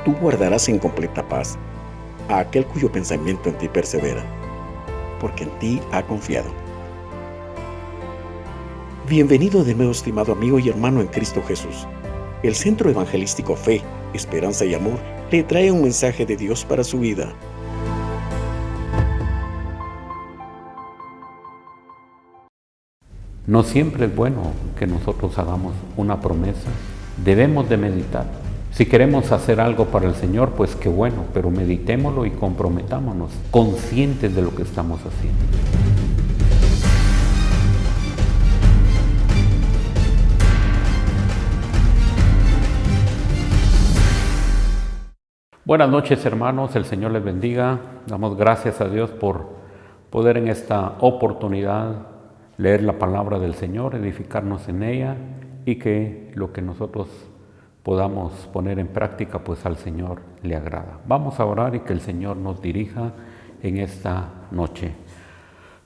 Tú guardarás en completa paz a aquel cuyo pensamiento en ti persevera, porque en ti ha confiado. Bienvenido de nuevo, estimado amigo y hermano en Cristo Jesús. El Centro Evangelístico Fe, Esperanza y Amor le trae un mensaje de Dios para su vida. No siempre es bueno que nosotros hagamos una promesa. Debemos de meditar. Si queremos hacer algo para el Señor, pues qué bueno, pero meditémoslo y comprometámonos, conscientes de lo que estamos haciendo. Buenas noches, hermanos, el Señor les bendiga. Damos gracias a Dios por poder en esta oportunidad leer la palabra del Señor, edificarnos en ella y que lo que nosotros podamos poner en práctica, pues al Señor le agrada. Vamos a orar y que el Señor nos dirija en esta noche.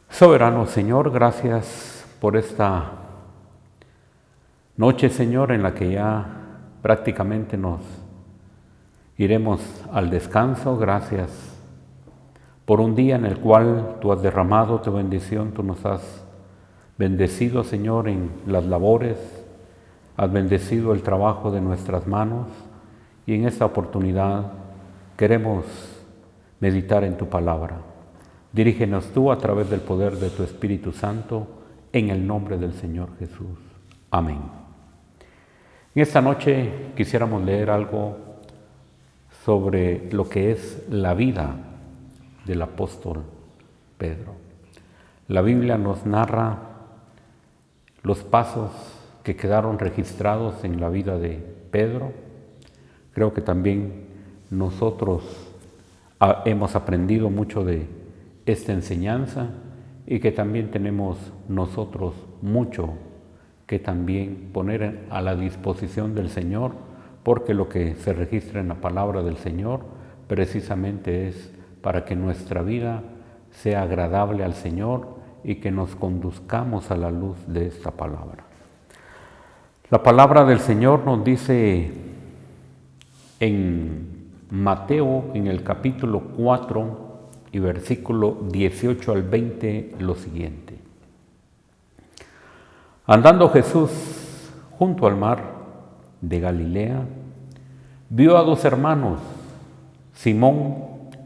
Soberano Señor, gracias por esta noche, Señor, en la que ya prácticamente nos iremos al descanso. Gracias por un día en el cual tú has derramado tu bendición, tú nos has bendecido, Señor, en las labores, has bendecido el trabajo de nuestras manos y en esta oportunidad queremos meditar en tu palabra. Dirígenos tú a través del poder de tu Espíritu Santo, en el nombre del Señor Jesús. Amén. En esta noche quisiéramos leer algo sobre lo que es la vida del apóstol Pedro. La Biblia nos narra los pasos que quedaron registrados en la vida de Pedro. Creo que también nosotros hemos aprendido mucho de esta enseñanza y que también tenemos nosotros mucho que también poner a la disposición del Señor, porque lo que se registra en la palabra del Señor precisamente es para que nuestra vida sea agradable al Señor y que nos conduzcamos a la luz de esta palabra. La palabra del Señor nos dice en Mateo, en el capítulo 4 y versículo 18 al 20, lo siguiente. Andando Jesús junto al mar de Galilea, vio a dos hermanos, Simón,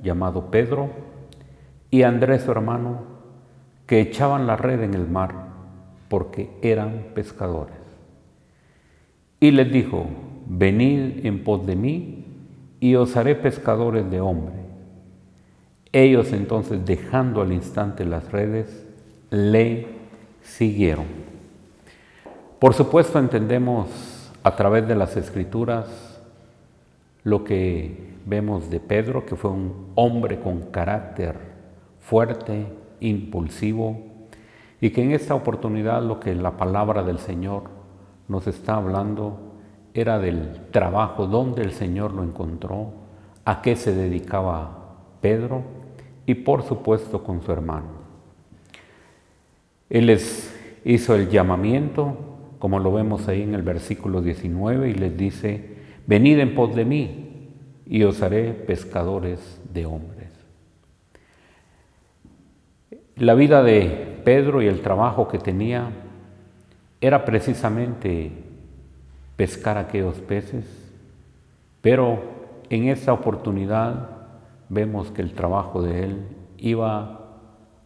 llamado Pedro, y Andrés, su hermano, que echaban la red en el mar, porque eran pescadores. Y les dijo: venid en pos de mí, y os haré pescadores de hombre. Ellos entonces, dejando al instante las redes, le siguieron. Por supuesto, entendemos a través de las Escrituras lo que vemos de Pedro, que fue un hombre con carácter fuerte, impulsivo, y que en esta oportunidad lo que la palabra del Señor nos está hablando era del trabajo, donde el Señor lo encontró, a qué se dedicaba Pedro y por supuesto con su hermano. Él les hizo el llamamiento, como lo vemos ahí en el versículo 19, y les dice: venid en pos de mí y os haré pescadores de hombres. La vida de Pedro y el trabajo que tenía era precisamente pescar aquellos peces, pero en esta oportunidad vemos que el trabajo de él iba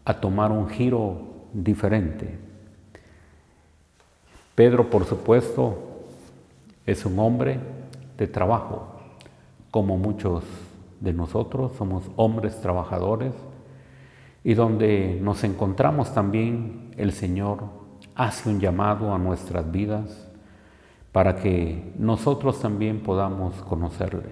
a tomar un giro diferente. Pedro, por supuesto, es un hombre de trabajo, como muchos de nosotros somos hombres trabajadores, y donde nos encontramos también, el Señor hace un llamado a nuestras vidas para que nosotros también podamos conocerle.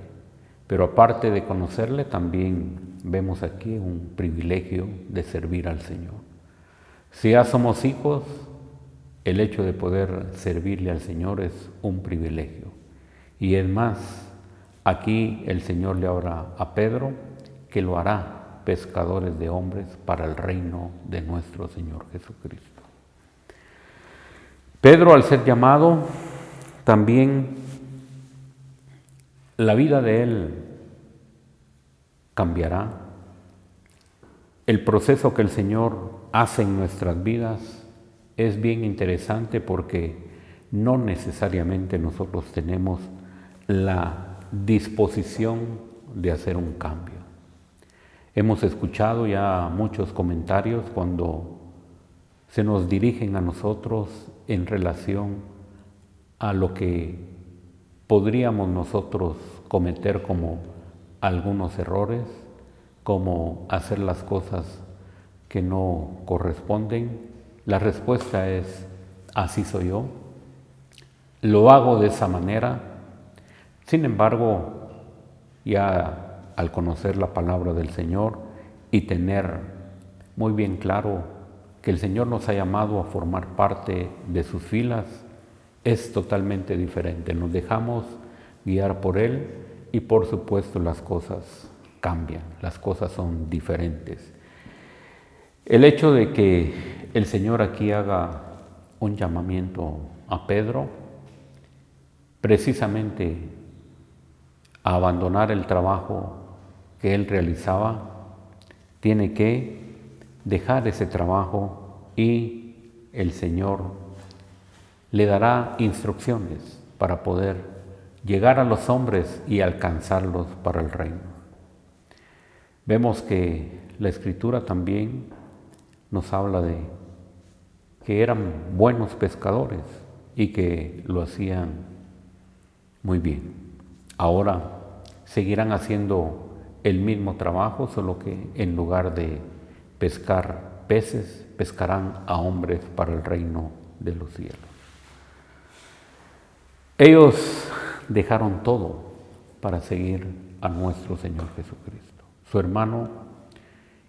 Pero aparte de conocerle, también vemos aquí un privilegio de servir al Señor. Si ya somos hijos, el hecho de poder servirle al Señor es un privilegio. Y es más, aquí el Señor le habla a Pedro que lo hará pescadores de hombres para el reino de nuestro Señor Jesucristo. Pedro, al ser llamado, también la vida de él cambiará. El proceso que el Señor hace en nuestras vidas es bien interesante porque no necesariamente nosotros tenemos la disposición de hacer un cambio. Hemos escuchado ya muchos comentarios cuando se nos dirigen a nosotros en relación a lo que podríamos nosotros cometer como algunos errores, como hacer las cosas que no corresponden. La respuesta es: así soy yo, lo hago de esa manera. Sin embargo, ya al conocer la palabra del Señor y tener muy bien claro que el Señor nos ha llamado a formar parte de sus filas, es totalmente diferente. Nos dejamos guiar por Él y por supuesto las cosas cambian, las cosas son diferentes. El hecho de que el Señor aquí haga un llamamiento a Pedro, precisamente a abandonar el trabajo que él realizaba, tiene que dejar ese trabajo y el Señor le dará instrucciones para poder llegar a los hombres y alcanzarlos para el reino. Vemos que la Escritura también nos habla de que eran buenos pescadores y que lo hacían muy bien. Ahora seguirán haciendo el mismo trabajo, solo que en lugar de pescar peces, pescarán a hombres para el reino de los cielos. Ellos dejaron todo para seguir a nuestro Señor Jesucristo. Su hermano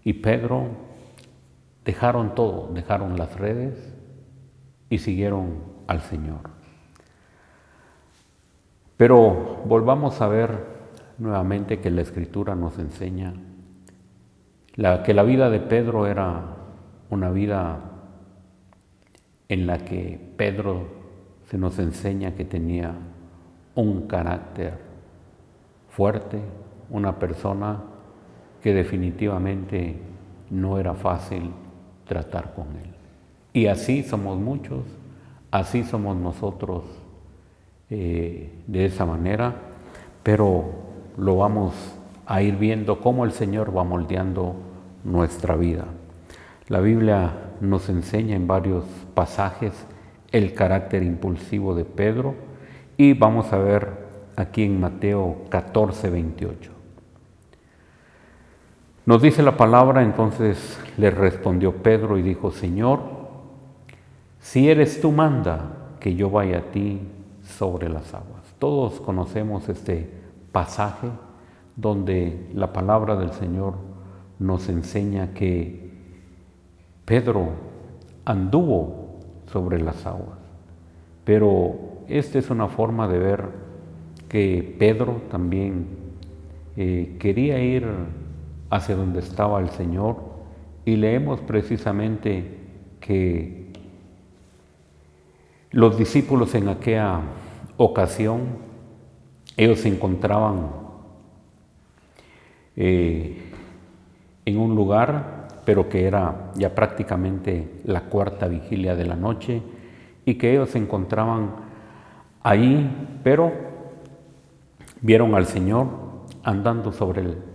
y Pedro dejaron todo, dejaron las redes y siguieron al Señor. Pero volvamos a ver nuevamente que la Escritura nos enseña que la vida de Pedro era una vida en la que Pedro se nos enseña que tenía un carácter fuerte, una persona que definitivamente no era fácil tratar con él. Y así somos muchos, así somos nosotros de esa manera, pero lo vamos a ir viendo cómo el Señor va moldeando nuestra vida. La Biblia nos enseña en varios pasajes el carácter impulsivo de Pedro y vamos a ver aquí en Mateo 14, 28. Nos dice la palabra: entonces le respondió Pedro y dijo: Señor, si eres tú, manda que yo vaya a ti sobre las aguas. Todos conocemos este pasaje donde la palabra del Señor nos enseña que Pedro anduvo sobre las aguas. Pero esta es una forma de ver que Pedro también quería ir hacia donde estaba el Señor, y leemos precisamente que los discípulos en aquella ocasión, ellos se encontraban en un lugar, pero que era ya prácticamente la cuarta vigilia de la noche, y que ellos se encontraban ahí, pero vieron al Señor andando sobre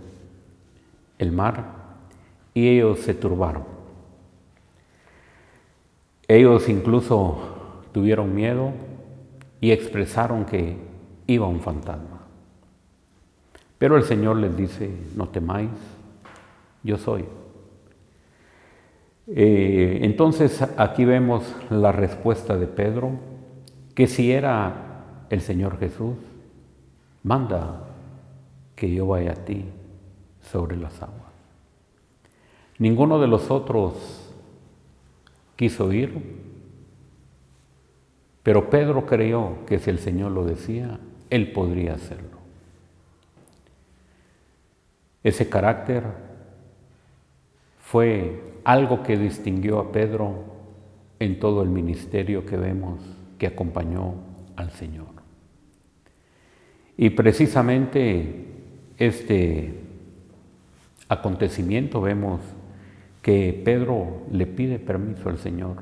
el mar, y ellos se turbaron. Ellos incluso tuvieron miedo y expresaron que iba un fantasma. Pero el Señor les dice: no temáis, yo soy. Entonces aquí vemos la respuesta de Pedro, que si era el Señor Jesús, manda que yo vaya a ti sobre las aguas. Ninguno de los otros quiso ir, pero Pedro creyó que si el Señor lo decía, él podría hacerlo. Ese carácter fue algo que distinguió a Pedro en todo el ministerio que vemos que acompañó al Señor. Y precisamente este acontecimiento vemos que Pedro le pide permiso al Señor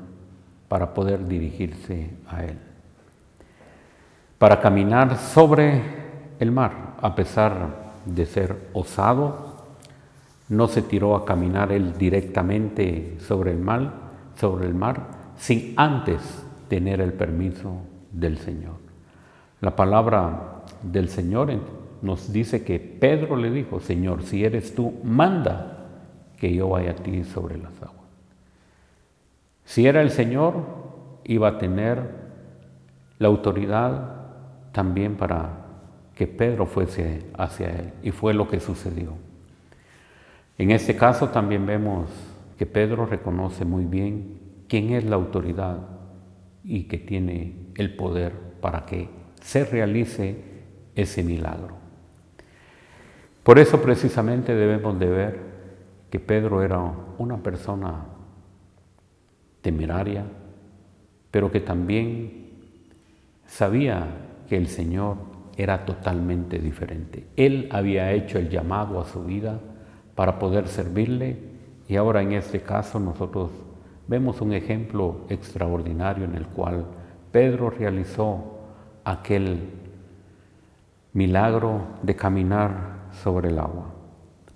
para poder dirigirse a Él, para caminar sobre el mar. A pesar de ser osado, no se tiró a caminar él directamente sobre el mar, sin antes tener el permiso del Señor. La palabra del Señor nos dice que Pedro le dijo: Señor, si eres tú, manda que yo vaya a ti sobre las aguas. Si era el Señor, iba a tener la autoridad también para que Pedro fuese hacia él, y fue lo que sucedió. En este caso también vemos que Pedro reconoce muy bien quién es la autoridad y que tiene el poder para que se realice ese milagro. Por eso precisamente debemos de ver que Pedro era una persona temeraria, pero que también sabía que el Señor era totalmente diferente. Él había hecho el llamado a su vida para poder servirle, y ahora en este caso nosotros vemos un ejemplo extraordinario en el cual Pedro realizó aquel milagro de caminar sobre el agua.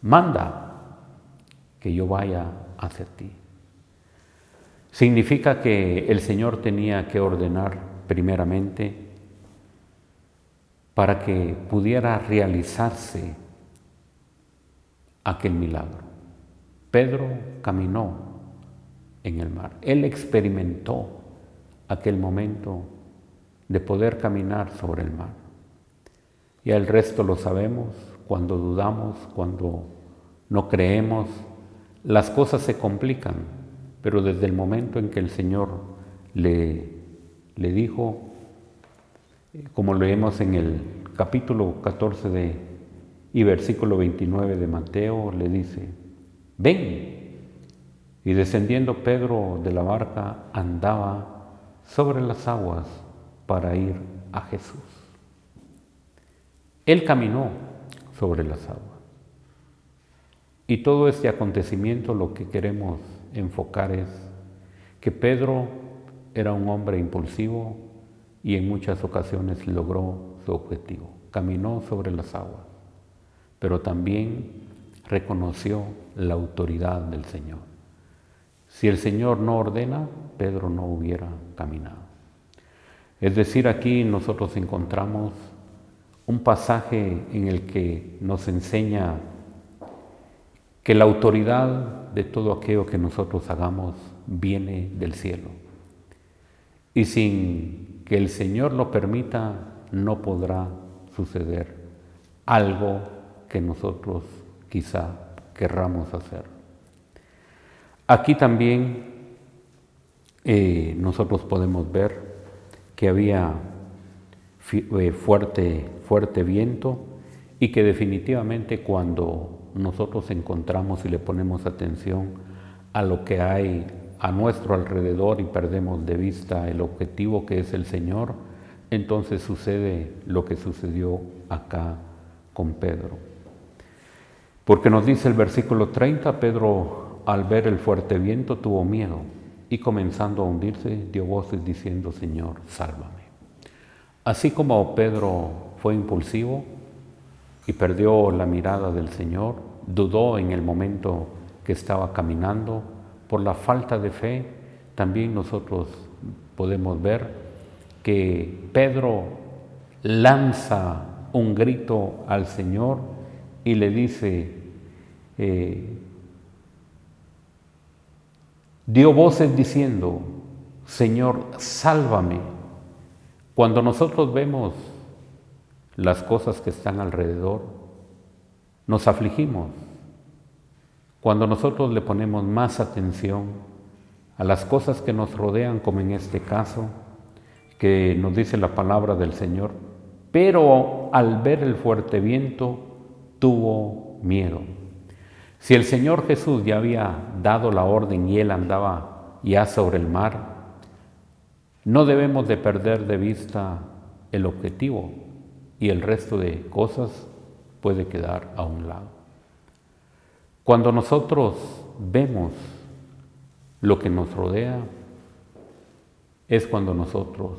Manda que yo vaya hacia ti. Significa que el Señor tenía que ordenar primeramente para que pudiera realizarse aquel milagro. Pedro caminó en el mar. Él experimentó aquel momento de poder caminar sobre el mar. Y el resto lo sabemos: cuando dudamos, cuando no creemos, las cosas se complican. Pero desde el momento en que el Señor le dijo, como leemos en el capítulo 14 y versículo 29 de Mateo, le dice: ven. Y descendiendo Pedro de la barca, andaba sobre las aguas para ir a Jesús. Él caminó sobre las aguas. Y todo este acontecimiento, lo que queremos enfocar es que Pedro era un hombre impulsivo y en muchas ocasiones logró su objetivo. Caminó sobre las aguas, pero también reconoció la autoridad del Señor. Si el Señor no ordena, Pedro no hubiera caminado. Es decir, aquí nosotros encontramos un pasaje en el que nos enseña que la autoridad de todo aquello que nosotros hagamos viene del cielo. Y sin que el Señor lo permita, no podrá suceder algo que nosotros quizá querramos hacer. Aquí también nosotros podemos ver que había fuerte viento, y que definitivamente cuando nosotros encontramos y le ponemos atención a lo que hay a nuestro alrededor y perdemos de vista el objetivo que es el Señor, entonces sucede lo que sucedió acá con Pedro. Porque nos dice el versículo 30, Pedro, al ver el fuerte viento, tuvo miedo y comenzando a hundirse, dio voces diciendo: Señor, sálvame. Así como Pedro fue impulsivo y perdió la mirada del Señor, dudó en el momento que estaba caminando, por la falta de fe, también nosotros podemos ver que Pedro lanza un grito al Señor y le dice, dio voces diciendo: Señor, sálvame. Cuando nosotros vemos las cosas que están alrededor, nos afligimos. Cuando nosotros le ponemos más atención a las cosas que nos rodean, como en este caso, que nos dice la palabra del Señor, pero al ver el fuerte viento, tuvo miedo. Si el Señor Jesús ya había dado la orden y Él andaba ya sobre el mar, no debemos de perder de vista el objetivo, y el resto de cosas puede quedar a un lado. Cuando nosotros vemos lo que nos rodea, es cuando nosotros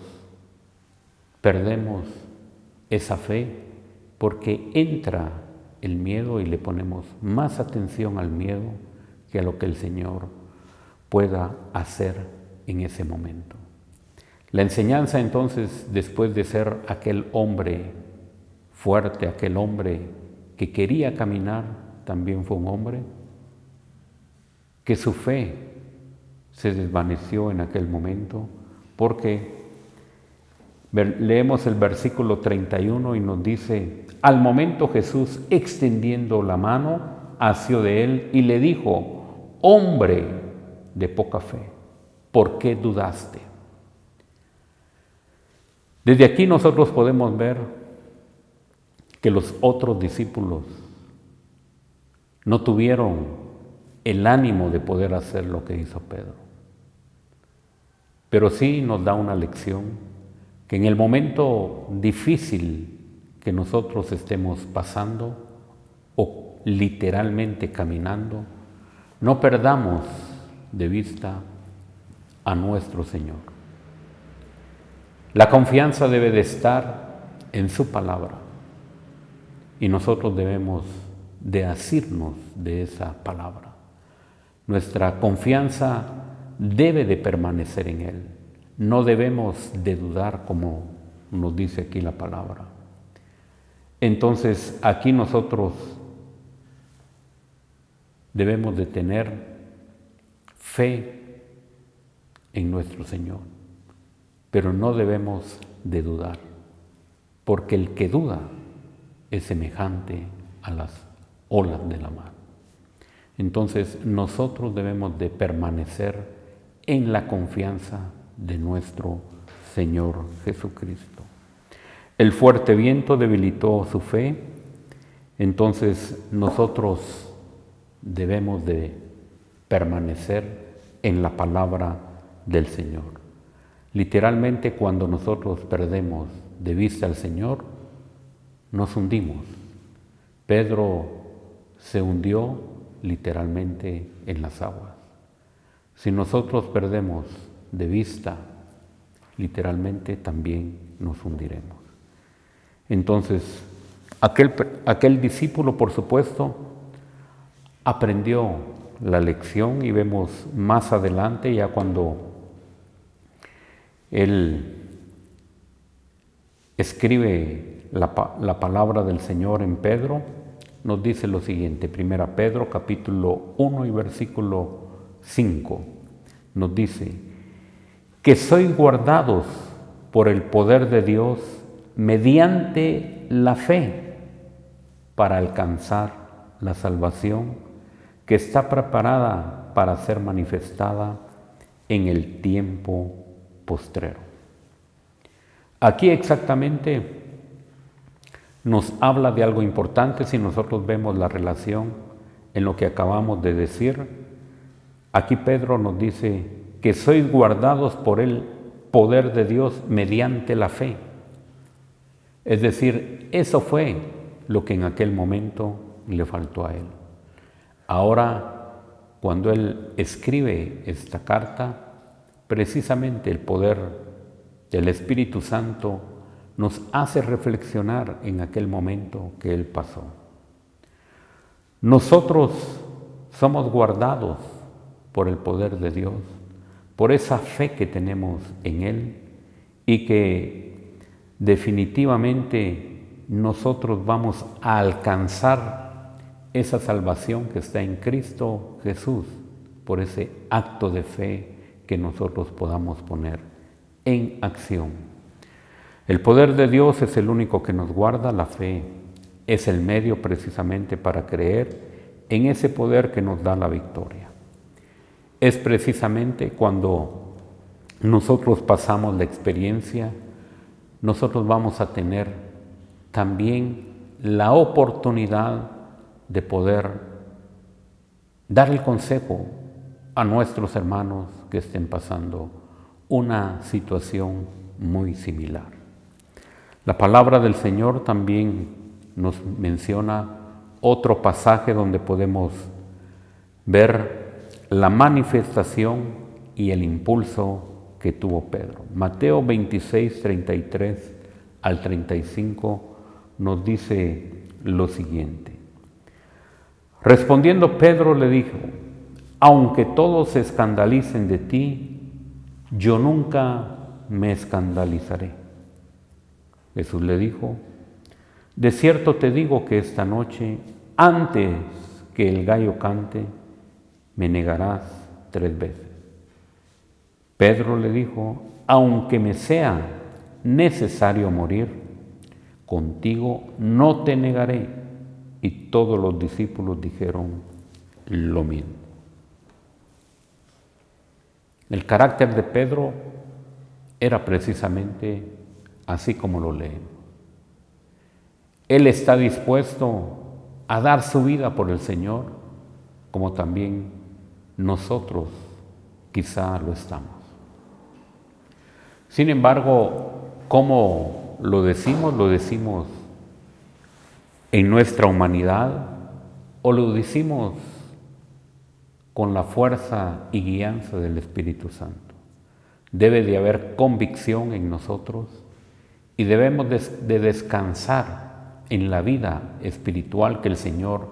perdemos esa fe, porque entra el miedo y le ponemos más atención al miedo que a lo que el Señor pueda hacer en ese momento. La enseñanza entonces, después de ser aquel hombre fuerte, aquel hombre que quería caminar, también fue un hombre que su fe se desvaneció en aquel momento, porque leemos el versículo 31 y nos dice: al momento Jesús, extendiendo la mano, asió de él y le dijo: hombre de poca fe, ¿por qué dudaste? Desde aquí nosotros podemos ver que los otros discípulos no tuvieron el ánimo de poder hacer lo que hizo Pedro. Pero sí nos da una lección que en el momento difícil que nosotros estemos pasando o literalmente caminando, no perdamos de vista a nuestro Señor. La confianza debe de estar en su palabra y nosotros debemos de asirnos de esa palabra. Nuestra confianza debe de permanecer en Él. No debemos de dudar, como nos dice aquí la palabra. Entonces, aquí nosotros debemos de tener fe en nuestro Señor, pero no debemos de dudar, porque el que duda es semejante a las olas de la mar. Entonces, nosotros debemos de permanecer en la confianza de nuestro Señor Jesucristo. El fuerte viento debilitó su fe, entonces nosotros debemos de permanecer en la palabra del Señor. Literalmente, cuando nosotros perdemos de vista al Señor, nos hundimos. Pedro se hundió literalmente en las aguas. Si nosotros perdemos de vista, literalmente también nos hundiremos. Entonces, aquel discípulo, por supuesto, aprendió la lección, y vemos más adelante, ya cuando él escribe la palabra del Señor en Pedro, nos dice lo siguiente: 1 Pedro capítulo 1 y versículo 5, nos dice: que sois guardados por el poder de Dios mediante la fe para alcanzar la salvación que está preparada para ser manifestada en el tiempo postrero. Aquí exactamente nos habla de algo importante. Si nosotros vemos la relación en lo que acabamos de decir, aquí Pedro nos dice que sois guardados por el poder de Dios mediante la fe. Es decir, eso fue lo que en aquel momento le faltó a él. Ahora, cuando él escribe esta carta, precisamente el poder del Espíritu Santo nos hace reflexionar en aquel momento que él pasó. Nosotros somos guardados por el poder de Dios, por esa fe que tenemos en Él, y que definitivamente nosotros vamos a alcanzar esa salvación que está en Cristo Jesús, por ese acto de fe que nosotros podamos poner en acción. El poder de Dios es el único que nos guarda. La fe es el medio precisamente para creer en ese poder que nos da la victoria. Es precisamente cuando nosotros pasamos la experiencia, nosotros vamos a tener también la oportunidad de poder dar el consejo a nuestros hermanos que estén pasando una situación muy similar. La palabra del Señor también nos menciona otro pasaje donde podemos ver la manifestación y el impulso que tuvo Pedro. Mateo 26, 33 al 35 nos dice lo siguiente. Respondiendo Pedro le dijo: aunque todos se escandalicen de ti, yo nunca me escandalizaré. Jesús le dijo: de cierto te digo que esta noche, antes que el gallo cante, me negarás 3 veces. Pedro le dijo: aunque me sea necesario morir, contigo no te negaré. Y todos los discípulos dijeron lo mismo. El carácter de Pedro era precisamente así como lo leemos. Él está dispuesto a dar su vida por el Señor, como también nosotros quizá lo estamos. Sin embargo, ¿cómo lo decimos? ¿Lo decimos en nuestra humanidad o lo decimos con la fuerza y guianza del Espíritu Santo? Debe de haber convicción en nosotros y debemos de descansar en la vida espiritual que el Señor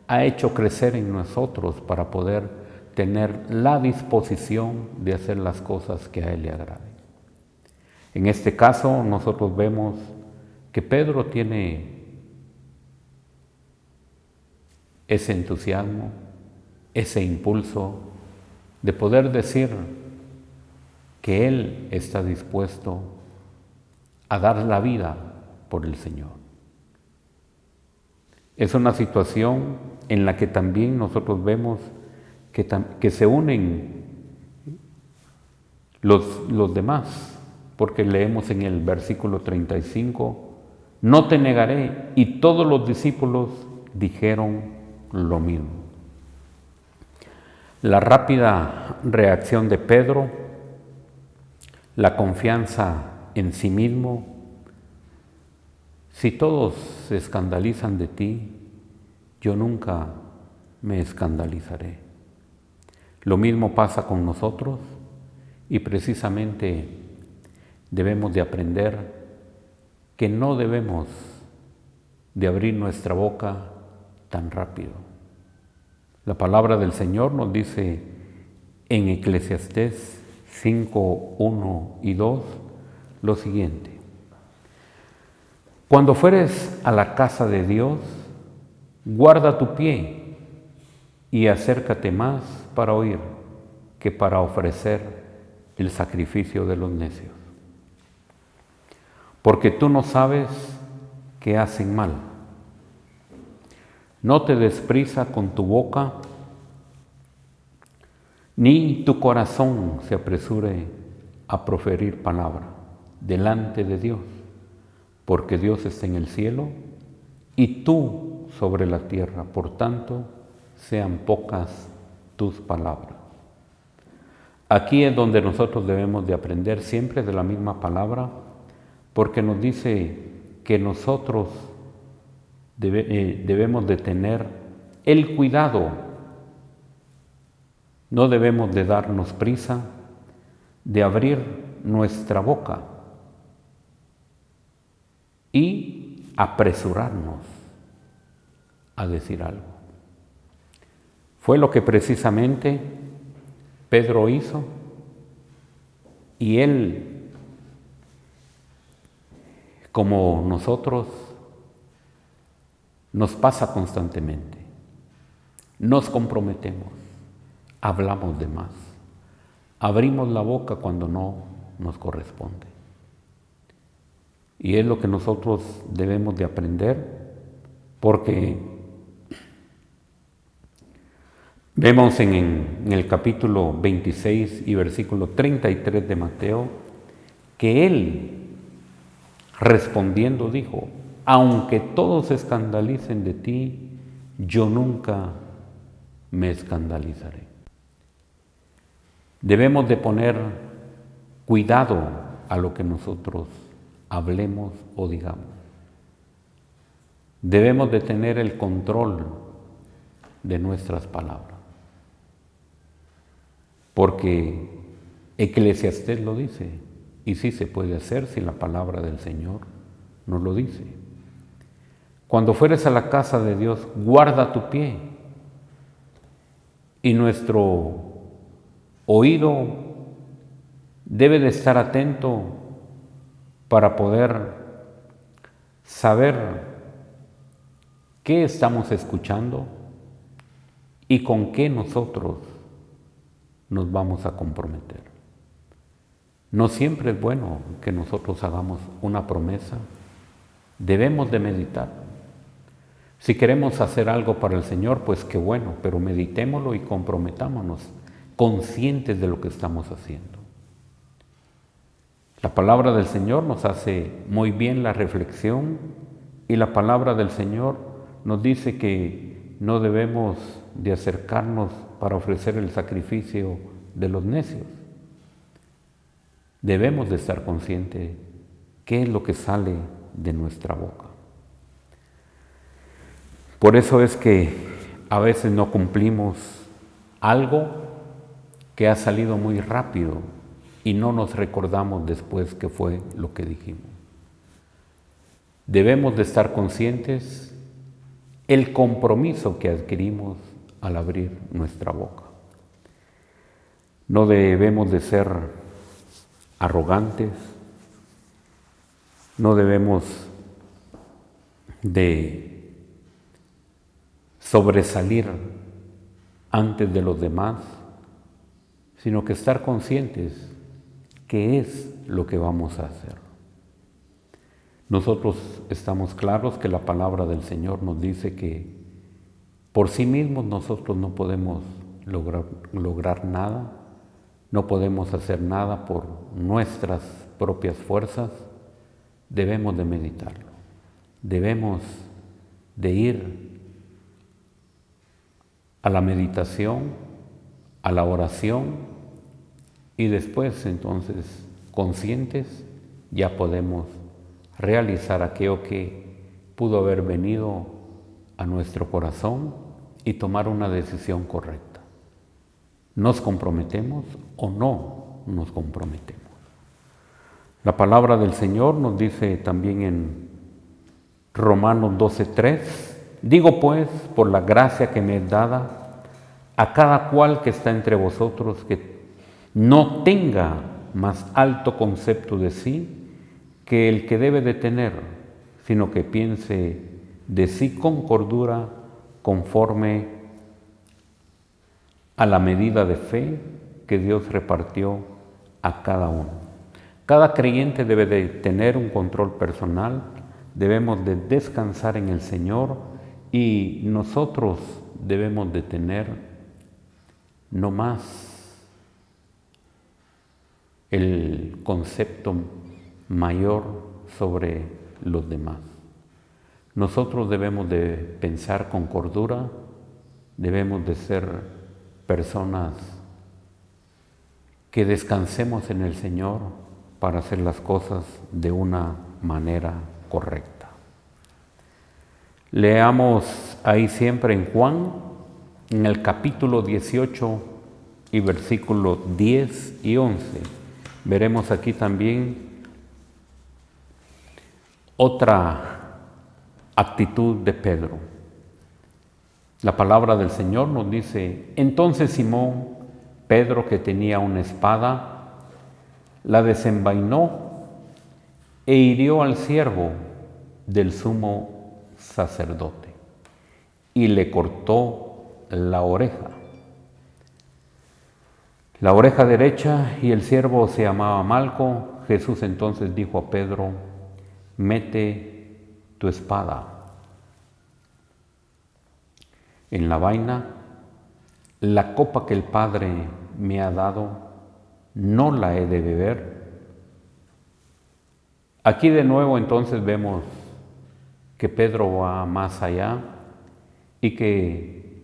ha hecho crecer en nosotros para poder tener la disposición de hacer las cosas que a Él le agraden. En este caso nosotros vemos que Pedro tiene ese entusiasmo, ese impulso de poder decir que Él está dispuesto a dar la vida por el Señor. Es una situación en la que también nosotros vemos que se unen los demás, porque leemos en el versículo 35, no te negaré, y todos los discípulos dijeron lo mismo. La rápida reacción de Pedro, la confianza en sí mismo. Si todos se escandalizan de ti, yo nunca me escandalizaré. Lo mismo pasa con nosotros y precisamente debemos de aprender que no debemos de abrir nuestra boca tan rápido. La palabra del Señor nos dice en Eclesiastés 5, 1 y 2 lo siguiente: cuando fueres a la casa de Dios, guarda tu pie y acércate más para oír que para ofrecer el sacrificio de los necios. Porque tú no sabes que hacen mal. No te des prisa con tu boca, ni tu corazón se apresure a proferir palabra delante de Dios, porque Dios está en el cielo y tú sobre la tierra, por tanto, sean pocas tus palabras. Aquí es donde nosotros debemos de aprender siempre de la misma palabra, porque nos dice que nosotros debemos de tener el cuidado, no debemos de darnos prisa de abrir nuestra boca y apresurarnos a decir algo. Fue lo que precisamente Pedro hizo, y él, como nosotros, nos pasa constantemente. Nos comprometemos, hablamos de más, abrimos la boca cuando no nos corresponde. Y es lo que nosotros debemos de aprender, porque vemos en el capítulo 26 y versículo 33 de Mateo, que él, respondiendo, dijo: aunque todos se escandalicen de ti, yo nunca me escandalizaré. Debemos de poner cuidado a lo que nosotros hablemos o digamos. Debemos de tener el control de nuestras palabras, porque Eclesiastés lo dice, y sí se puede hacer si la palabra del Señor nos lo dice. Cuando fueres a la casa de Dios, guarda tu pie, y nuestro oído debe de estar atento para poder saber qué estamos escuchando y con qué nosotros nos vamos a comprometer. No siempre es bueno que nosotros hagamos una promesa, debemos de meditar. Si queremos hacer algo para el Señor, pues qué bueno, pero meditémoslo y comprometámonos, conscientes de lo que estamos haciendo. La palabra del Señor nos hace muy bien la reflexión, y la palabra del Señor nos dice que no debemos de acercarnos para ofrecer el sacrificio de los necios. Debemos de estar conscientes qué es lo que sale de nuestra boca. Por eso es que a veces no cumplimos algo que ha salido muy rápido y no nos recordamos después qué fue lo que dijimos. Debemos de estar conscientes el compromiso que adquirimos al abrir nuestra boca. No debemos de ser arrogantes, no debemos de sobresalir antes de los demás, sino que estar conscientes qué es lo que vamos a hacer. Nosotros estamos claros que la palabra del Señor nos dice que por sí mismos nosotros no podemos lograr nada, no podemos hacer nada por nuestras propias fuerzas. Debemos de meditarlo, debemos de ir a la meditación, a la oración, y después entonces conscientes ya podemos realizar aquello que pudo haber venido a nuestro corazón y tomar una decisión correcta. ¿Nos comprometemos o no nos comprometemos? La palabra del Señor nos dice también en Romanos 12:3, digo pues, por la gracia que me es dada, a cada cual que está entre vosotros, que no tenga más alto concepto de sí que el que debe de tener, sino que piense de sí con cordura, conforme a la medida de fe que Dios repartió a cada uno. Cada creyente debe de tener un control personal, debemos de descansar en el Señor, y nosotros debemos de tener no más el concepto mayor sobre los demás. Nosotros debemos de pensar con cordura, debemos de ser personas que descansemos en el Señor para hacer las cosas de una manera correcta. Leamos ahí siempre en Juan, en el capítulo 18 y versículos 10 y 11. Veremos aquí también otra actitud de Pedro. La palabra del Señor nos dice, entonces Simón, Pedro, que tenía una espada, la desenvainó e hirió al siervo del sumo sacerdote y le cortó la oreja derecha, y el siervo se llamaba Malco. Jesús entonces dijo a Pedro, mete tu espada en la vaina, la copa que el Padre me ha dado, no la he de beber. Aquí de nuevo entonces vemos que Pedro va más allá y que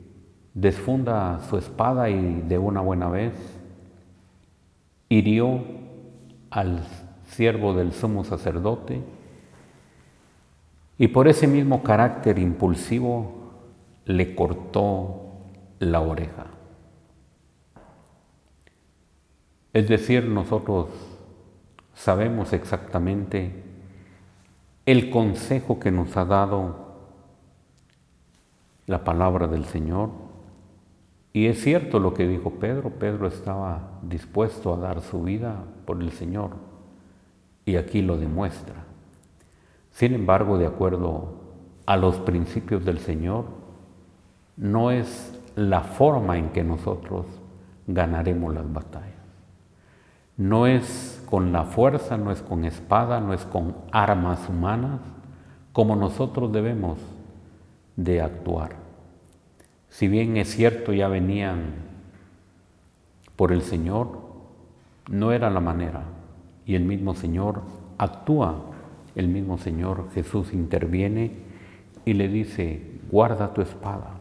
desfunda su espada y de una buena vez hirió al siervo del sumo sacerdote, y por ese mismo carácter impulsivo le cortó la oreja. Es decir, nosotros sabemos exactamente el consejo que nos ha dado la palabra del Señor, y es cierto lo que dijo Pedro. Pedro estaba dispuesto a dar su vida por el Señor, y aquí lo demuestra. Sin embargo, de acuerdo a los principios del Señor, no es la forma en que nosotros ganaremos las batallas. No es con la fuerza, no es con espada, no es con armas humanas como nosotros debemos de actuar. Si bien es cierto, ya venían por el Señor, no era la manera, y el mismo Señor actúa. El mismo Señor Jesús interviene y le dice: guarda tu espada.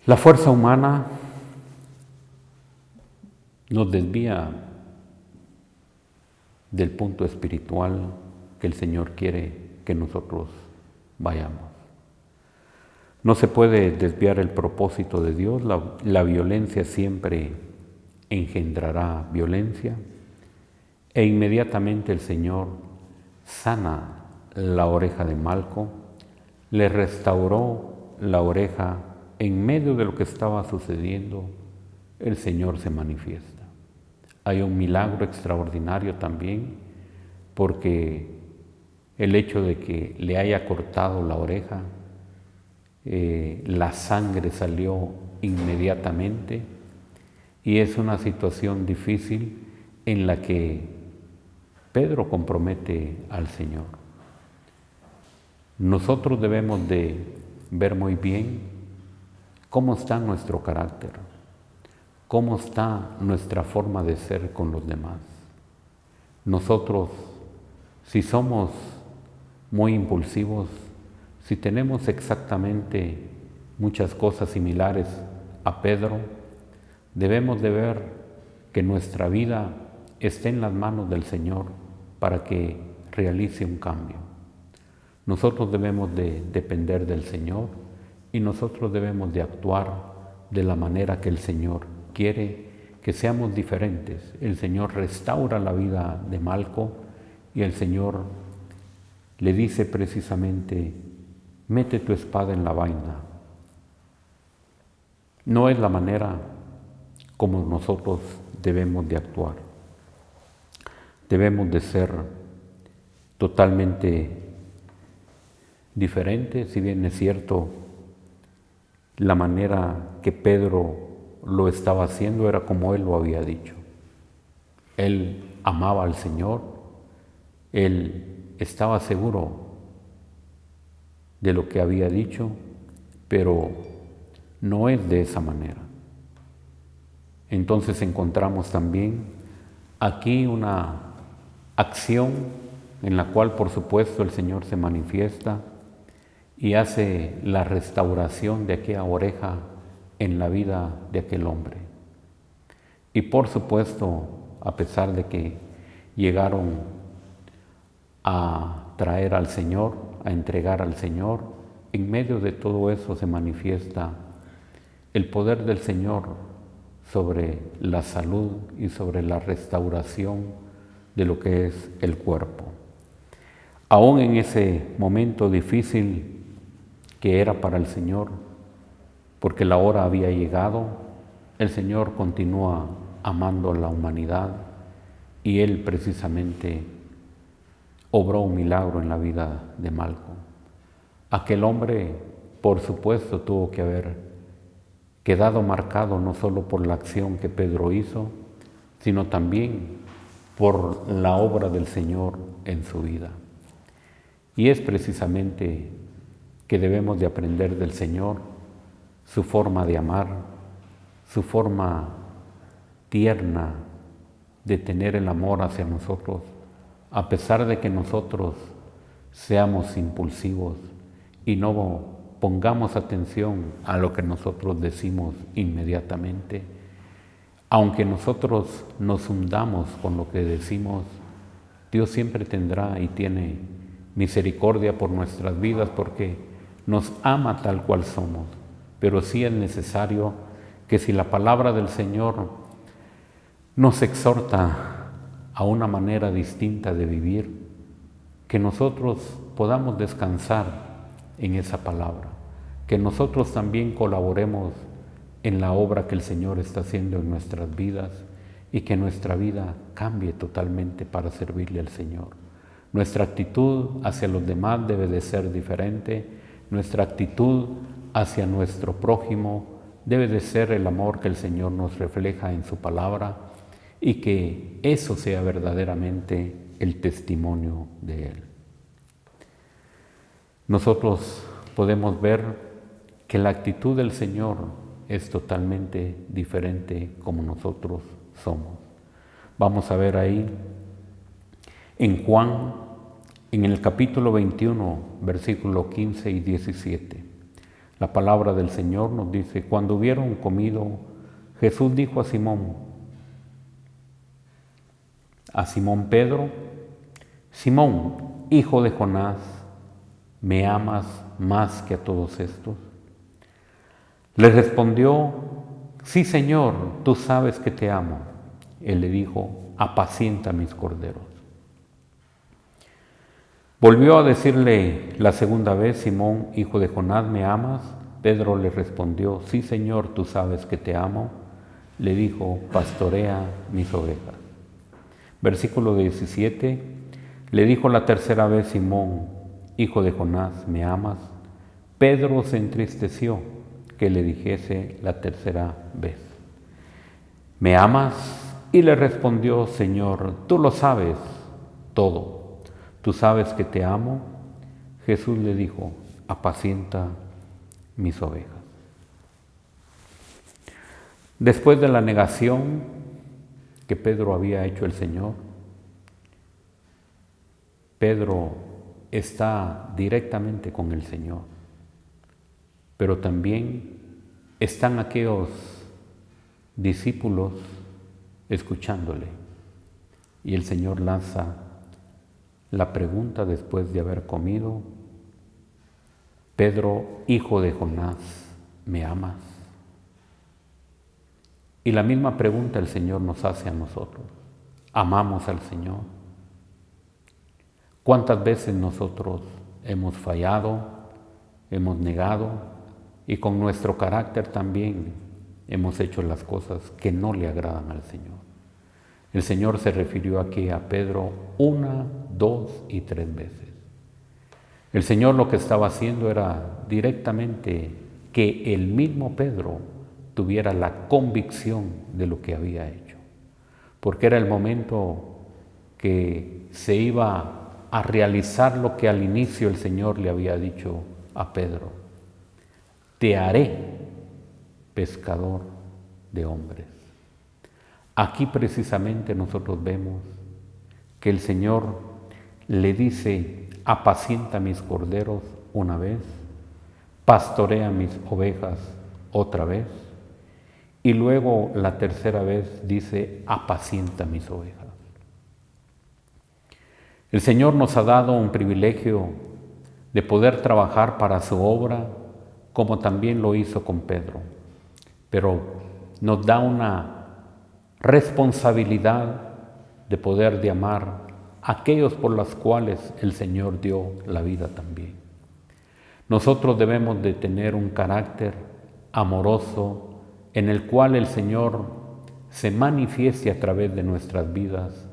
La fuerza humana nos desvía del punto espiritual que el Señor quiere que nosotros vayamos. No se puede desviar el propósito de Dios. La violencia siempre engendrará violencia, e inmediatamente el Señor sana la oreja de Malco, le restauró la oreja. En medio de lo que estaba sucediendo, el Señor se manifiesta. Hay un milagro extraordinario también, porque el hecho de que le haya cortado la oreja, la sangre salió inmediatamente, y es una situación difícil en la que Pedro compromete al Señor. Nosotros debemos de ver muy bien cómo está nuestro carácter, cómo está nuestra forma de ser con los demás. Nosotros, si somos muy impulsivos, si tenemos exactamente muchas cosas similares a Pedro, debemos de ver que nuestra vida esté en las manos del Señor para que realice un cambio. Nosotros debemos de depender del Señor, y nosotros debemos de actuar de la manera que el Señor quiere, que seamos diferentes. El Señor restaura la vida de Malco, y el Señor le dice precisamente: mete tu espada en la vaina. No es la manera como nosotros debemos de actuar. Debemos de ser totalmente diferentes. Si bien es cierto, la manera que Pedro lo estaba haciendo era como él lo había dicho. Él amaba al Señor, él estaba seguro de lo que había dicho, pero no es de esa manera. Entonces encontramos también aquí una acción en la cual, por supuesto, el Señor se manifiesta y hace la restauración de aquella oreja en la vida de aquel hombre. Y por supuesto, a pesar de que llegaron a traer al Señor, a entregar al Señor, en medio de todo eso se manifiesta el poder del Señor sobre la salud y sobre la restauración de lo que es el cuerpo. Aún en ese momento difícil que era para el Señor, porque la hora había llegado, el Señor continúa amando a la humanidad, y Él precisamente obró un milagro en la vida de Malco. Aquel hombre, por supuesto, tuvo que haber quedado marcado no solo por la acción que Pedro hizo, sino también por la obra del Señor en su vida. Y es precisamente que debemos de aprender del Señor su forma de amar, su forma tierna de tener el amor hacia nosotros, a pesar de que nosotros seamos impulsivos y no pongamos atención a lo que nosotros decimos inmediatamente. aunque nosotros nos hundamos con lo que decimos, Dios siempre tendrá y tiene misericordia por nuestras vidas porque nos ama tal cual somos. Pero sí es necesario que si la palabra del Señor nos exhorta a una manera distinta de vivir, que nosotros podamos descansar en esa palabra, que nosotros también colaboremos en la obra que el Señor está haciendo en nuestras vidas y que nuestra vida cambie totalmente para servirle al Señor. Nuestra actitud hacia los demás debe de ser diferente, nuestra actitud hacia nuestro prójimo debe de ser el amor que el Señor nos refleja en su palabra y que eso sea verdaderamente el testimonio de Él. Nosotros podemos ver que la actitud del Señor es totalmente diferente como nosotros somos. Vamos a ver ahí en Juan, en el capítulo 21, versículo 15 y 17. La palabra del Señor nos dice: cuando hubieron comido, Jesús dijo a Simón Pedro: Simón, hijo de Jonás, ¿me amas más que a todos estos? Le respondió: sí, Señor, tú sabes que te amo. Él le dijo: apacienta mis corderos. Volvió a decirle la segunda vez: Simón, hijo de Jonás, ¿me amas? Pedro le respondió: sí, Señor, tú sabes que te amo. Le dijo: pastorea mis ovejas. Versículo 17, le dijo la tercera vez: Simón, hijo de Jonás, ¿me amas? Pedro se entristeció que le dijese la tercera vez: ¿me amas? Y le respondió: Señor, tú lo sabes todo. ¿Tú sabes que te amo? Jesús le dijo: apacienta mis ovejas. Después de la negación que Pedro había hecho al Señor, Pedro está directamente con el Señor, pero también están aquellos discípulos escuchándole. Y el Señor lanza la pregunta después de haber comido: Pedro, hijo de Jonás, ¿me amas? Y la misma pregunta el Señor nos hace a nosotros: ¿amamos al Señor? ¿Cuántas veces nosotros hemos fallado, hemos negado y con nuestro carácter también hemos hecho las cosas que no le agradan al Señor? El Señor se refirió aquí a Pedro 1, 2 y 3 veces. El Señor lo que estaba haciendo era directamente que el mismo Pedro tuviera la convicción de lo que había hecho, porque era el momento que se iba a realizar lo que al inicio el Señor le había dicho a Pedro: te haré pescador de hombres. Aquí precisamente nosotros vemos que el Señor le dice: apacienta mis corderos una vez, pastorea mis ovejas otra vez, y luego la tercera vez dice: apacienta mis ovejas. El Señor nos ha dado un privilegio de poder trabajar para su obra, como también lo hizo con Pedro, pero nos da una responsabilidad de poder de amar a aquellos por los cuales el Señor dio la vida también. Nosotros debemos de tener un carácter amoroso en el cual el Señor se manifieste a través de nuestras vidas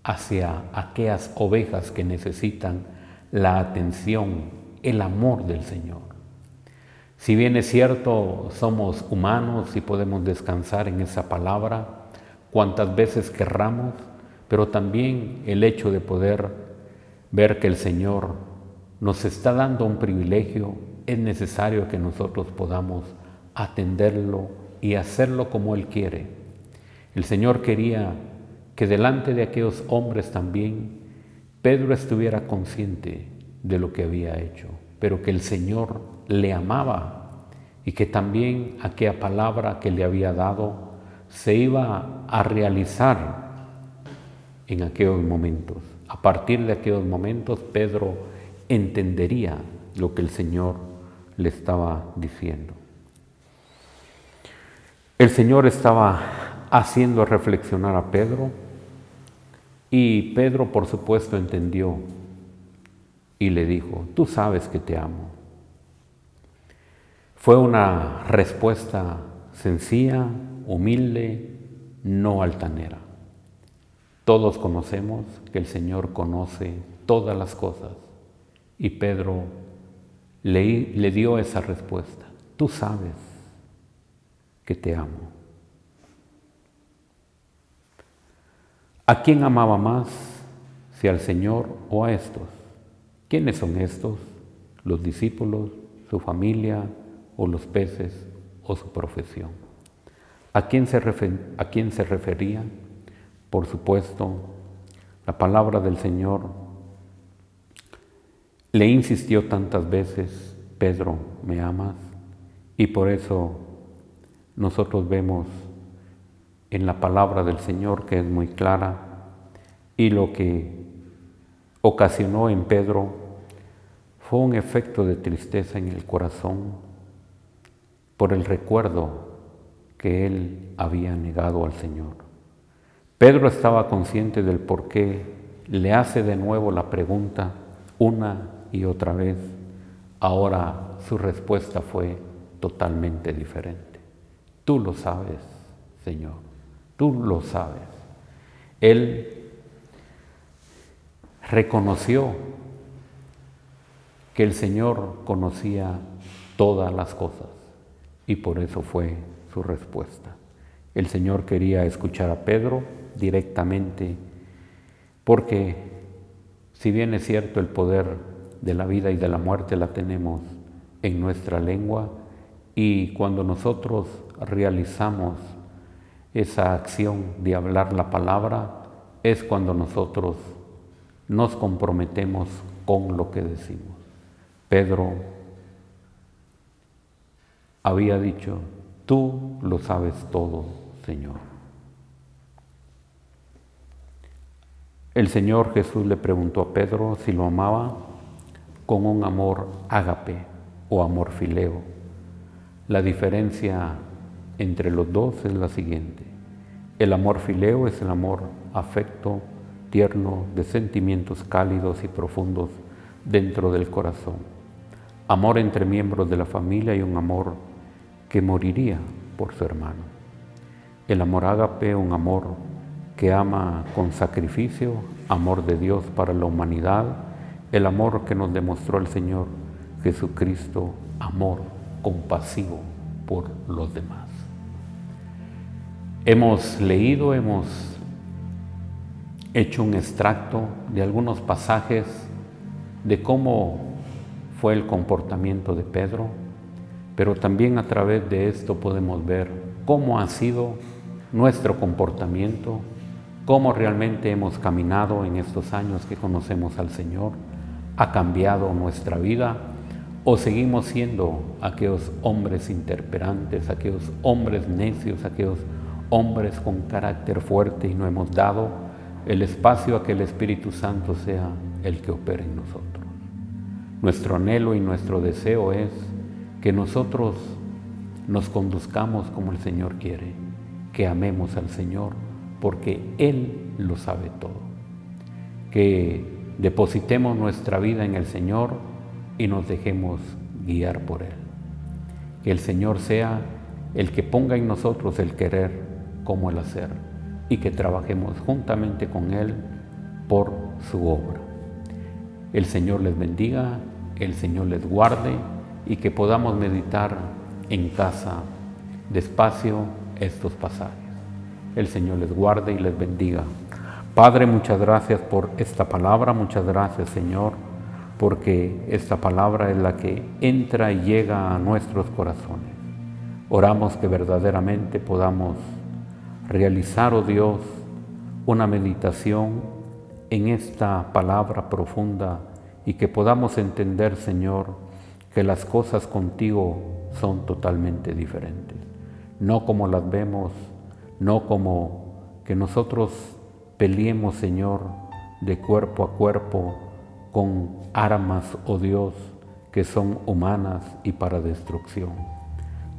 hacia aquellas ovejas que necesitan la atención, el amor del Señor. Si bien es cierto, somos humanos y podemos descansar en esa palabra cuantas veces querramos, pero también el hecho de poder ver que el Señor nos está dando un privilegio, es necesario que nosotros podamos atenderlo y hacerlo como Él quiere. El Señor quería que delante de aquellos hombres también Pedro estuviera consciente de lo que había hecho, pero que el Señor le amaba y que también aquella palabra que le había dado se iba a realizar en aquellos momentos. A partir de aquellos momentos, Pedro entendería lo que el Señor le estaba diciendo. El Señor estaba haciendo reflexionar a Pedro y Pedro, por supuesto, entendió y le dijo: tú sabes que te amo. Fue una respuesta sencilla, humilde, no altanera. Todos conocemos que el Señor conoce todas las cosas y Pedro le dio esa respuesta: tú sabes que te amo. ¿A quién amaba más? ¿Si al Señor o a estos? ¿Quiénes son estos? ¿Los discípulos, su familia o los peces o su profesión? ¿A quién se refería? Por supuesto, la palabra del Señor le insistió tantas veces: Pedro, ¿me amas? Y por eso nosotros vemos en la palabra del Señor que es muy clara, y lo que ocasionó en Pedro fue un efecto de tristeza en el corazón por el recuerdo que él había negado al Señor. Pedro estaba consciente del por qué le hace de nuevo la pregunta una y otra vez. Ahora su respuesta fue totalmente diferente. Tú lo sabes, Señor, tú lo sabes. Él reconoció que el Señor conocía todas las cosas y por eso fue su respuesta. El Señor quería escuchar a Pedro directamente, porque si bien es cierto, el poder de la vida y de la muerte la tenemos en nuestra lengua, y cuando nosotros realizamos esa acción de hablar la palabra, es cuando nosotros nos comprometemos con lo que decimos. Pedro había dicho: tú lo sabes todo, Señor. El Señor Jesús le preguntó a Pedro si lo amaba con un amor ágape o amor fileo. La diferencia entre los dos es la siguiente: el amor fileo es el amor afecto, tierno, de sentimientos cálidos y profundos dentro del corazón. Amor entre miembros de la familia y un amor que moriría por su hermano. El amor ágape, un amor que ama con sacrificio, amor de Dios para la humanidad, el amor que nos demostró el Señor Jesucristo, amor compasivo por los demás. Hemos leído, hemos hecho un extracto de algunos pasajes de cómo fue el comportamiento de Pedro, pero también a través de esto podemos ver cómo ha sido nuestro comportamiento, cómo realmente hemos caminado en estos años que conocemos al Señor. ¿Ha cambiado nuestra vida o seguimos siendo aquellos hombres interperantes, aquellos hombres necios, aquellos hombres con carácter fuerte y no hemos dado el espacio a que el Espíritu Santo sea el que opere en nosotros? Nuestro anhelo y nuestro deseo es que nosotros nos conduzcamos como el Señor quiere, que amemos al Señor porque Él lo sabe todo, que depositemos nuestra vida en el Señor y nos dejemos guiar por Él. Que el Señor sea el que ponga en nosotros el querer como el hacer y que trabajemos juntamente con Él por su obra. El Señor les bendiga, el Señor les guarde y que podamos meditar en casa despacio estos pasajes. El Señor les guarde y les bendiga. Padre, muchas gracias por esta palabra, muchas gracias, Señor, porque esta palabra es la que entra y llega a nuestros corazones. Oramos que verdaderamente podamos realizar, oh Dios, una meditación en esta palabra profunda y que podamos entender, Señor, que las cosas contigo son totalmente diferentes. No como las vemos no como que nosotros peleemos, Señor, de cuerpo a cuerpo con armas, oh Dios, que son humanas y para destrucción.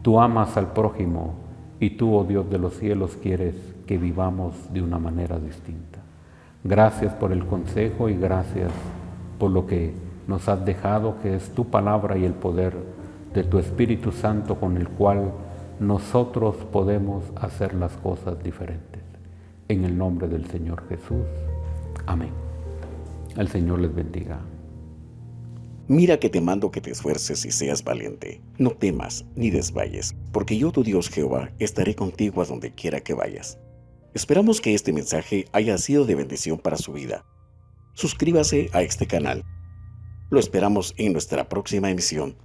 Tú amas al prójimo y tú, oh Dios de los cielos, quieres que vivamos de una manera distinta. Gracias por el consejo y gracias por lo que nos has dejado, que es tu palabra y el poder de tu Espíritu Santo con el cual nosotros podemos hacer las cosas diferentes. En el nombre del Señor Jesús. Amén. El Señor les bendiga. Mira que te mando que te esfuerces y seas valiente. No temas ni desmayes, porque yo, tu Dios Jehová, estaré contigo a donde quiera que vayas. Esperamos que este mensaje haya sido de bendición para su vida. Suscríbase a este canal. Lo esperamos en nuestra próxima emisión.